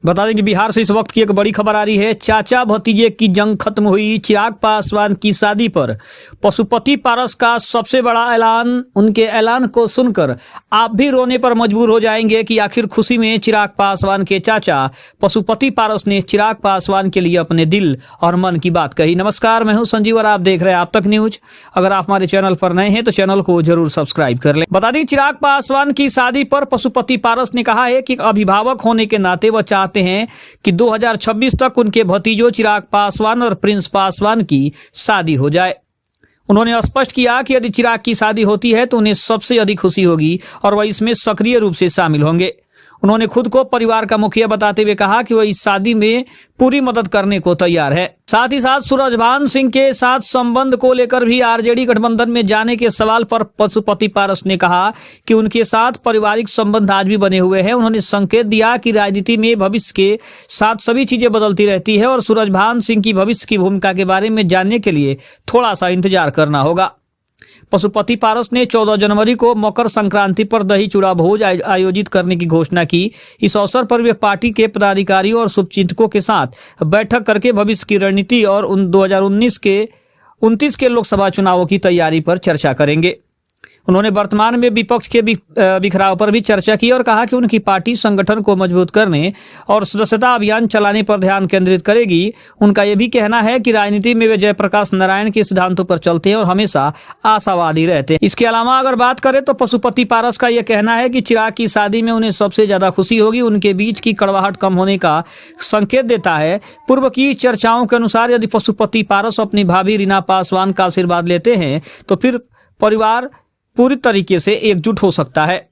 बता दें कि बिहार से इस वक्त की एक बड़ी खबर आ रही है। चाचा भतीजे की जंग खत्म हुई, चिराग पासवान की शादी पर पशुपति पारस का सबसे बड़ा ऐलान। उनके ऐलान को सुनकर आप भी रोने पर मजबूर हो जाएंगे कि आखिर खुशी में चिराग पासवान के चाचा पशुपति पारस ने चिराग पासवान के लिए अपने दिल और मन की बात कही। नमस्कार, मैं हूं संजीव और आप देख रहे हैं आप तक न्यूज। अगर आप हमारे चैनल पर नए हैं तो चैनल को जरूर सब्सक्राइब कर लें। बता दें, चिराग पासवान की शादी पर पशुपति पारस ने कहा है कि अभिभावक होने के नाते वह चाहते हैं कि 2026 तक उनके भतीजों चिराग पासवान और प्रिंस पासवान की शादी हो जाए। उन्होंने स्पष्ट किया कि यदि चिराग की शादी होती है तो उन्हें सबसे अधिक खुशी होगी और वह इसमें सक्रिय रूप से शामिल होंगे। उन्होंने खुद को परिवार का मुखिया बताते हुए कहा कि वह इस शादी में पूरी मदद करने को तैयार है। साथ ही साथ सूरजभान सिंह के साथ संबंध को लेकर भी आरजेडी गठबंधन में जाने के सवाल पर पशुपति पारस ने कहा कि उनके साथ पारिवारिक संबंध आज भी बने हुए हैं। उन्होंने संकेत दिया कि राजनीति में भविष्य के साथ सभी चीजें बदलती रहती है और सूरजभान सिंह की भविष्य की भूमिका के बारे में जानने के लिए थोड़ा सा इंतजार करना होगा। पशुपति पारस ने 14 जनवरी को मकर संक्रांति पर दही चूड़ा भोज आयोजित करने की घोषणा की। इस अवसर पर वे पार्टी के पदाधिकारियों और शुभचिंतकों के साथ बैठक करके भविष्य की रणनीति और 2029 के लोकसभा चुनावों की तैयारी पर चर्चा करेंगे। उन्होंने वर्तमान में विपक्ष के बिखराव पर भी चर्चा की और कहा कि उनकी पार्टी संगठन को मजबूत करने और सदस्यता अभियान चलाने पर ध्यान केंद्रित करेगी। उनका यह भी कहना है कि राजनीति में वे जयप्रकाश नारायण के सिद्धांतों पर चलते हैं और हमेशा आशावादी रहते हैं। इसके अलावा अगर बात करें तो पशुपति पारस का यह कहना है कि चिराग की शादी में उन्हें सबसे ज्यादा खुशी होगी। उनके बीच की कड़वाहट कम होने का संकेत देता है। पूर्व की चर्चाओं के अनुसार यदि पशुपति पारस अपनी भाभी रीना पासवान का आशीर्वाद लेते हैं तो फिर परिवार पूरी तरीके से एकजुट हो सकता है।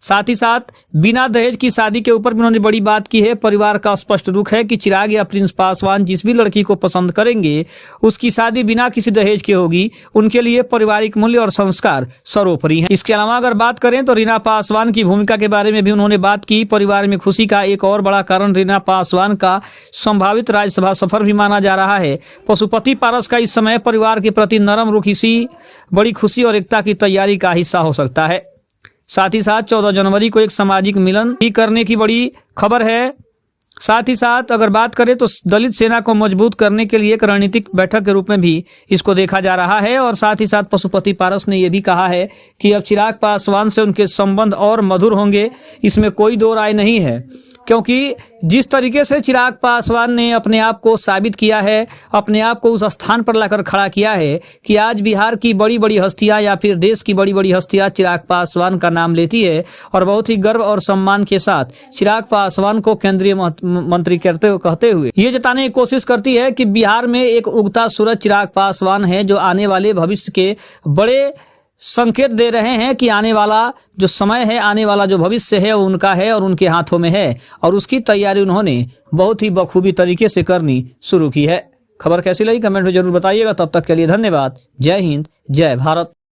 साथ ही साथ बिना दहेज की शादी के ऊपर भी उन्होंने बड़ी बात की है। परिवार का स्पष्ट रुख है कि चिराग या प्रिंस पासवान जिस भी लड़की को पसंद करेंगे उसकी शादी बिना किसी दहेज के होगी। उनके लिए पारिवारिक मूल्य और संस्कार सर्वोपरि हैं। इसके अलावा अगर बात करें तो रीना पासवान की भूमिका के बारे में भी उन्होंने बात की। परिवार में खुशी का एक और बड़ा कारण रीना पासवान का संभावित राज्यसभा सफर भी माना जा रहा है। पशुपति पारस का इस समय परिवार के प्रति नरम रुख इसी बड़ी खुशी और एकता की तैयारी का हिस्सा हो सकता है। साथ ही साथ 14 जनवरी को एक सामाजिक मिलन भी करने की बड़ी खबर है। साथ ही साथ अगर बात करें तो दलित सेना को मजबूत करने के लिए एक रणनीतिक बैठक के रूप में भी इसको देखा जा रहा है। और साथ ही साथ पशुपति पारस ने यह भी कहा है कि अब चिराग पासवान से उनके संबंध और मधुर होंगे, इसमें कोई दो राय नहीं है, क्योंकि जिस तरीके से चिराग पासवान ने अपने आप को साबित किया है, अपने आप को उस स्थान पर लाकर खड़ा किया है कि आज बिहार की बड़ी बड़ी हस्तियां या फिर देश की बड़ी बड़ी हस्तियां चिराग पासवान का नाम लेती है और बहुत ही गर्व और सम्मान के साथ चिराग पासवान को केंद्रीय मंत्री कहते हुए ये जताने की कोशिश करती है कि बिहार में एक उगता सूरज चिराग पासवान है, जो आने वाले भविष्य के बड़े संकेत दे रहे हैं कि आने वाला जो समय है, आने वाला जो भविष्य है वो उनका है और उनके हाथों में है और उसकी तैयारी उन्होंने बहुत ही बखूबी तरीके से करनी शुरू की है। खबर कैसी लगी कमेंट में जरूर बताइएगा। तब तक के लिए धन्यवाद। जय हिंद, जय भारत।